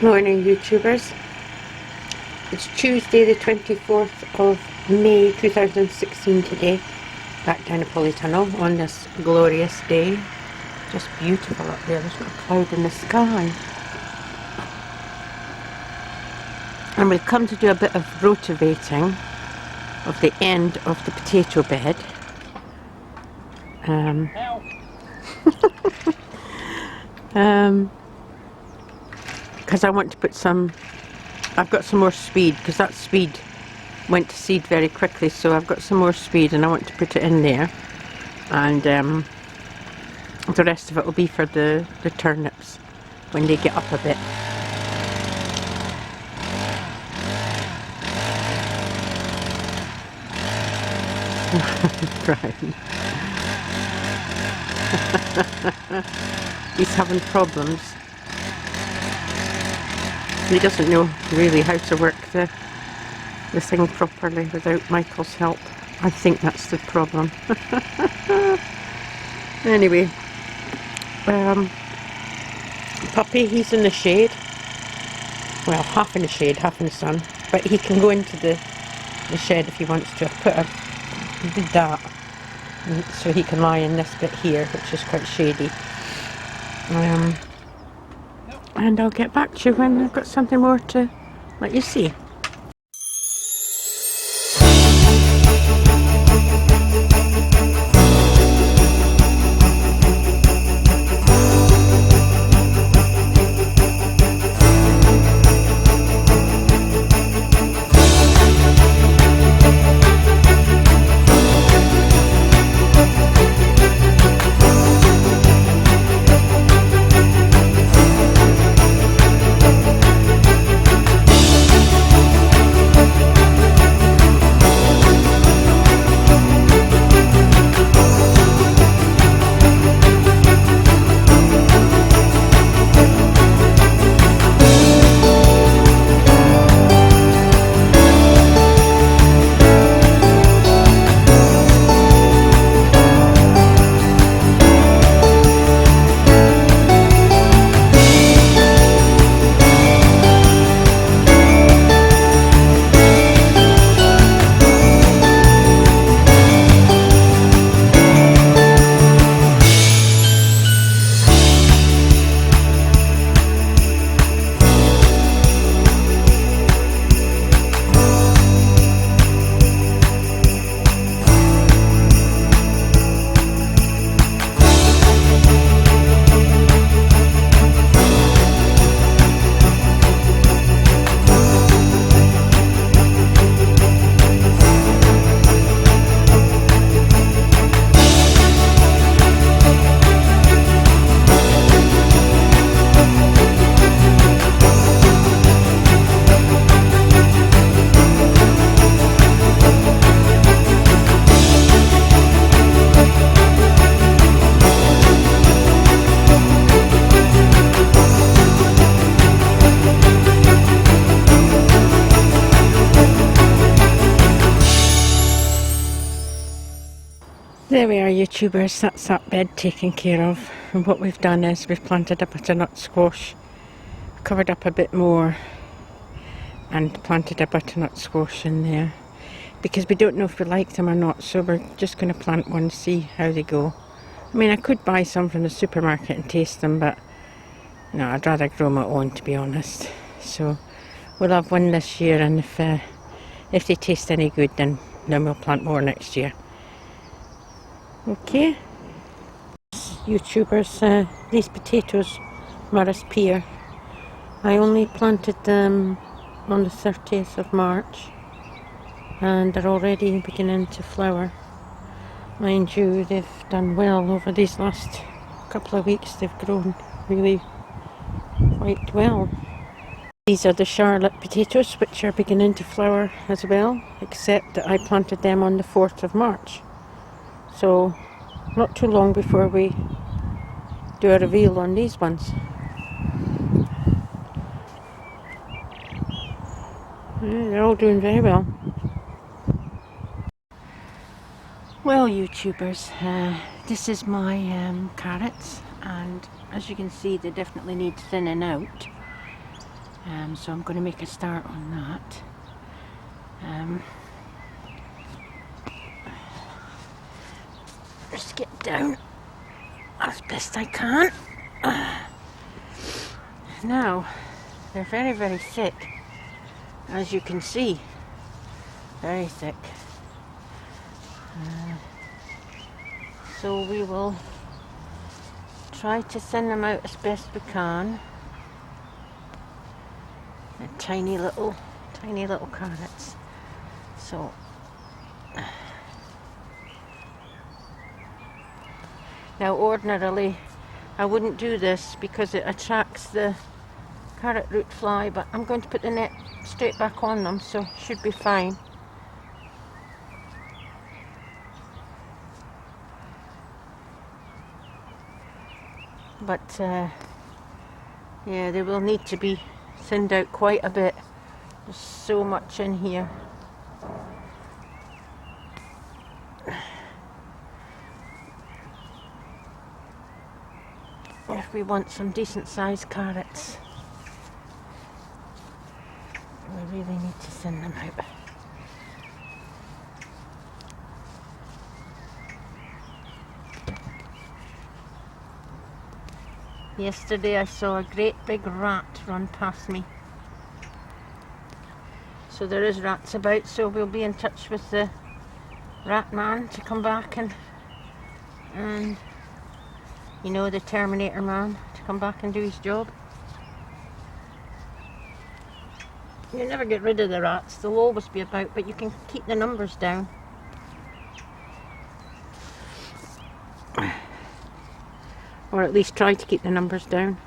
Morning YouTubers. It's Tuesday the 24th of May 2016 today, back down the Polytunnel on this glorious day. Just beautiful up there, there's not a cloud in the sky. And we've come to do a bit of rotivating of the end of the potato bed. Because I want to put some, I've got some more swede, because that swede went to seed very quickly, so I've got some more swede and I want to put it in there, and the rest of it will be for the turnips when they get up a bit. Brian. He's having problems. He doesn't know really how to work the thing properly without Michael's help. I think that's the problem. Anyway, Puppy, he's in the shade. Well, half in the shade, half in the sun. But he can go into the shed if he wants to. I did that so he can lie in this bit here, which is quite shady. And I'll get back to you when I've got something more to let you see. There we are YouTubers, that's that bed taken care of, and what we've done is we've planted a butternut squash, covered up a bit more and planted a butternut squash in there because we don't know if we like them or not, so we're just going to plant one, see how they go. I mean, I could buy some from the supermarket and taste them, but no, I'd rather grow my own, to be honest. So we'll have one this year, and if they taste any good, then we'll plant more next year. Okay, YouTubers, these potatoes Morris pear, I only planted them on the 30th of March and they're already beginning to flower. Mind you, they've done well over these last couple of weeks. They've grown really quite well. These are the Charlotte potatoes, which are beginning to flower as well, except that I planted them on the 4th of March. So, not too long before we do a reveal on these ones. Yeah, they're all doing very well. Well, YouTubers, this is my carrots, and as you can see, they definitely need thinning out. So I'm going to make a start on that. Just get down as best I can. Now, they're very, very thick, as you can see, very thick. So we will try to thin them out as best we can. They're tiny little carrots. So now ordinarily I wouldn't do this because it attracts the carrot root fly, but I'm going to put the net straight back on them, so should be fine. But yeah, they will need to be thinned out quite a bit. There's so much in here. If we want some decent sized carrots, we really need to thin them out. Yesterday I saw a great big rat run past me. So there is rats about, so we'll be in touch with the rat man to come back and you know, the Terminator man, to come back and do his job. You never get rid of the rats, they'll always be about, but you can keep the numbers down. Or at least try to keep the numbers down.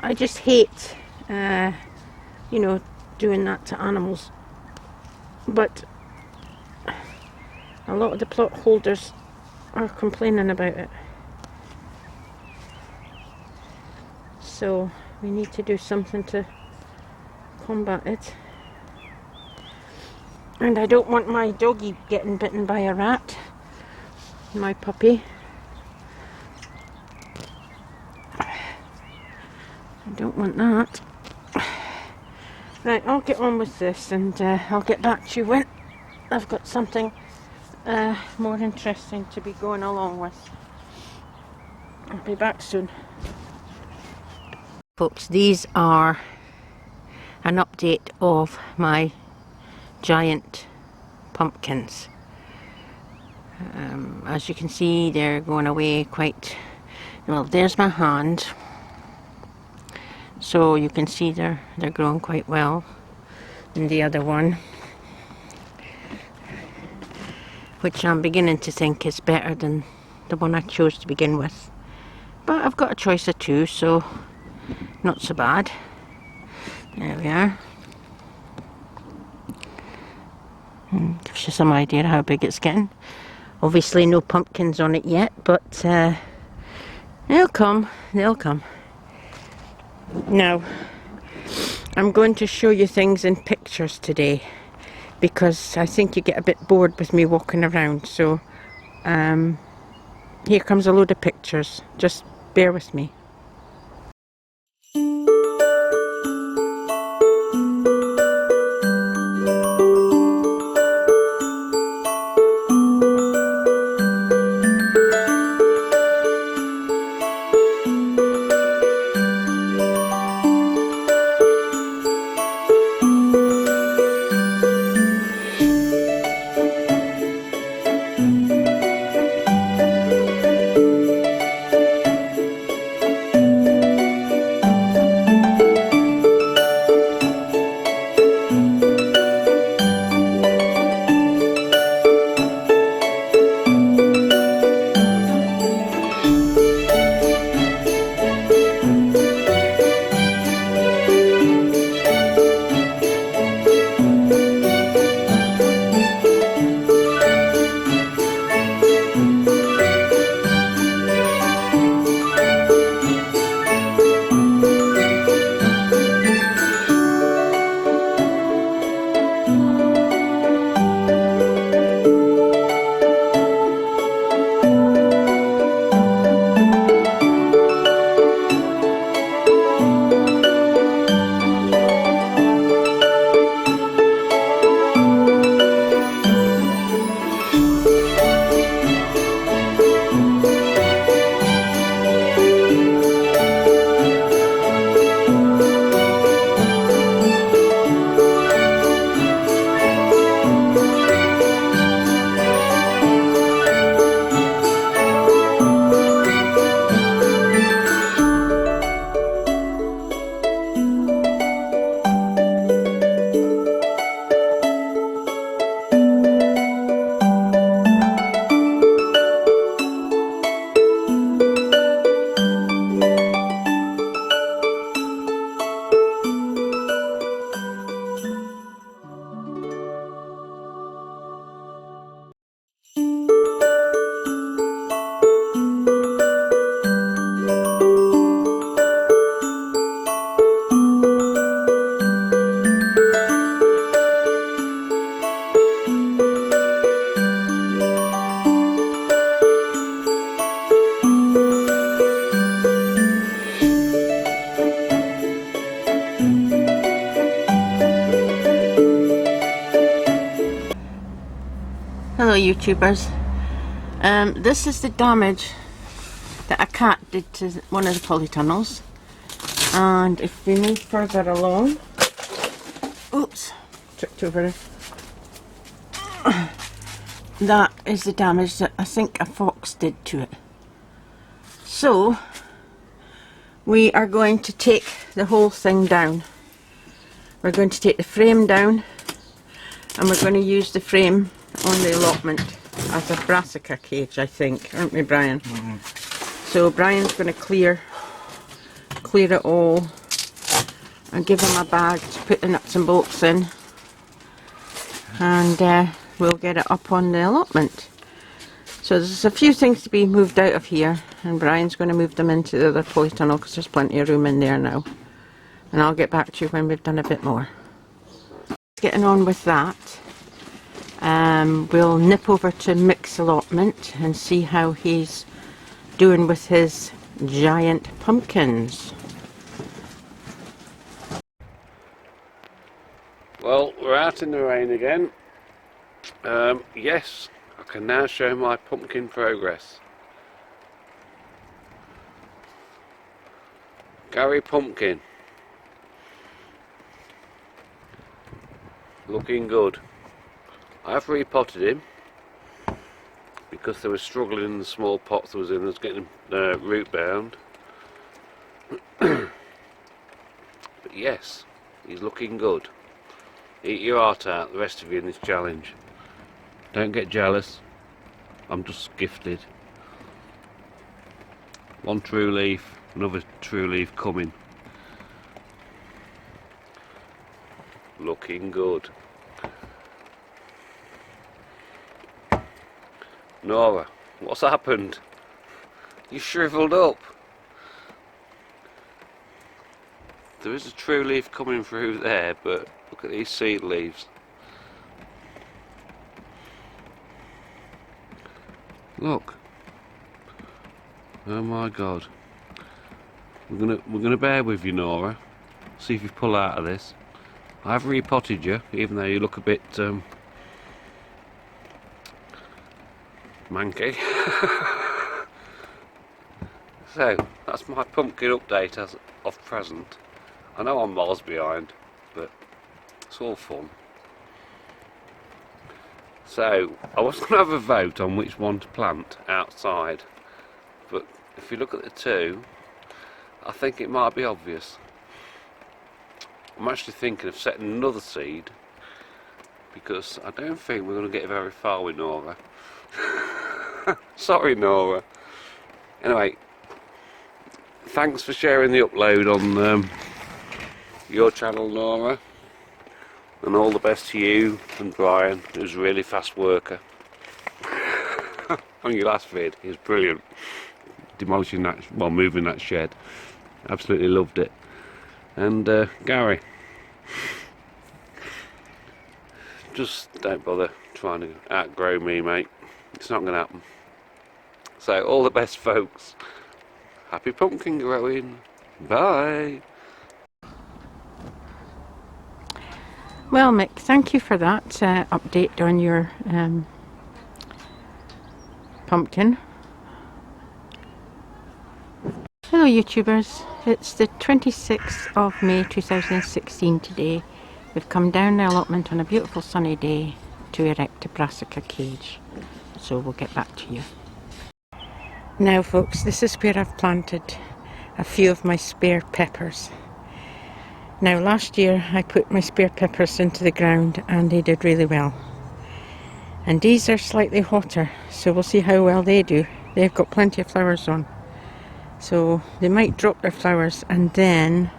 I just hate, you know, doing that to animals. But a lot of the plot holders are complaining about it. So we need to do something to combat it. And I don't want my doggy getting bitten by a rat. My puppy. I don't want that. Right, I'll get on with this and I'll get back to you when I've got something more interesting to be going along with. I'll be back soon. Folks, these are an update of my giant pumpkins. As you can see, they're going away quite well. There's my hand, so you can see they're growing quite well. And the other one, which I'm beginning to think is better than the one I chose to begin with, but I've got a choice of two, so not so bad. There we are. Gives you some idea how big it's getting. Obviously no pumpkins on it yet, but they'll come. Now, I'm going to show you things in pictures today, because I think you get a bit bored with me walking around. So here comes a load of pictures. Just bear with me. Hello YouTubers. This is the damage that a cat did to one of the polytunnels, and if we move further along, oops, tripped over it. That is the damage that I think a fox did to it. So we are going to take the whole thing down. We're going to take the frame down, and we're going to use the frame on the allotment as a brassica cage, I think, aren't we, Brian? Mm-hmm. So Brian's going to clear it all and give him a bag to put the nuts and bolts in, and we'll get it up on the allotment. So there's a few things to be moved out of here, and Brian's going to move them into the other polytunnel because there's plenty of room in there now. And I'll get back to you when we've done a bit more. Getting on with that. We'll nip over to Mick's allotment and see how he's doing with his giant pumpkins. Well, we're out in the rain again. Yes, I can now show my pumpkin progress. Gary Pumpkin. Looking good. I have repotted him because they were struggling in the small pots I was in. I was getting root bound. But yes, he's looking good. Eat your heart out, the rest of you, in this challenge. Don't get jealous. I'm just gifted. One true leaf, another true leaf coming. Looking good. Nora, what's happened? You shriveled up. There is a true leaf coming through there, but look at these seed leaves. Look. Oh my God. We're gonna bear with you, Nora. See if you pull out of this. I've repotted you, even though you look a bit manky. So that's my pumpkin update as of present. I know I'm miles behind, but it's all fun. So I was going to have a vote on which one to plant outside, but if you look at the two, I think it might be obvious. I'm actually thinking of setting another seed, because I don't think we're going to get very far with Nora. Sorry, Nora. Anyway, thanks for sharing the upload on your channel, Nora, and all the best to you and Brian, who's a really fast worker. On your last vid, he was brilliant, demolishing that, well, moving that shed. Absolutely loved it. And Gary, just don't bother trying to outgrow me, mate. It's not going to happen. So all the best, folks. Happy pumpkin growing. Bye. Well, Mick, thank you for that update on your pumpkin. Hello YouTubers, it's the 26th of May 2016 today. We've come down the allotment on a beautiful sunny day to erect a brassica cage, so we'll get back to you. Now folks, this is where I've planted a few of my spare peppers. Now last year I put my spare peppers into the ground and they did really well. And these are slightly hotter, so we'll see how well they do. They've got plenty of flowers on. So they might drop their flowers and then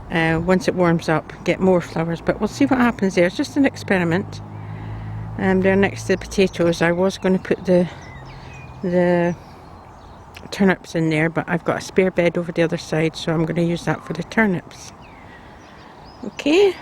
once it warms up get more flowers, but we'll see what happens there. It's just an experiment. They're next to the potatoes. I was going to put the turnips in there, but I've got a spare bed over the other side, so I'm going to use that for the turnips. Okay.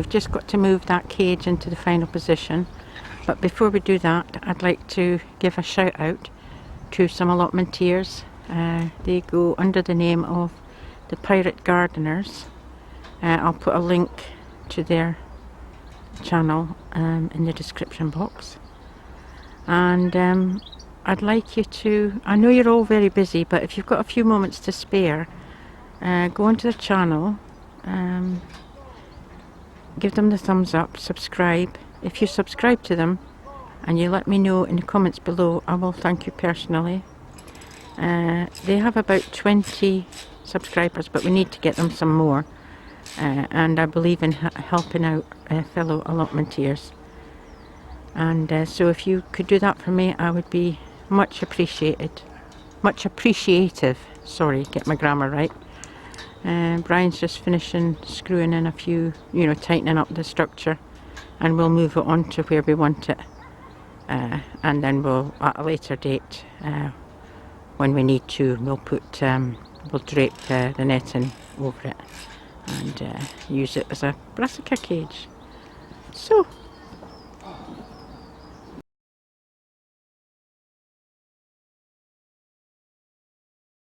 we've just got to move that cage into the final position. But before we do that, I'd like to give a shout out to some allotmenteers. They go under the name of the Pirate Gardeners. I'll put a link to their channel in the description box. And I'd like you to, I know you're all very busy, but if you've got a few moments to spare, go onto the channel, give them the thumbs up, subscribe. If you subscribe to them and you let me know in the comments below, I will thank you personally. They have about 20 subscribers, but we need to get them some more. And I believe in helping out fellow allotmenteers. And so if you could do that for me, I would be much appreciated. Much appreciative. Sorry, get my grammar right. Brian's just finishing screwing in a few, tightening up the structure, and we'll move it on to where we want it. And then we'll, at a later date, when we need to, we'll drape the netting over it and use it as a brassica cage. So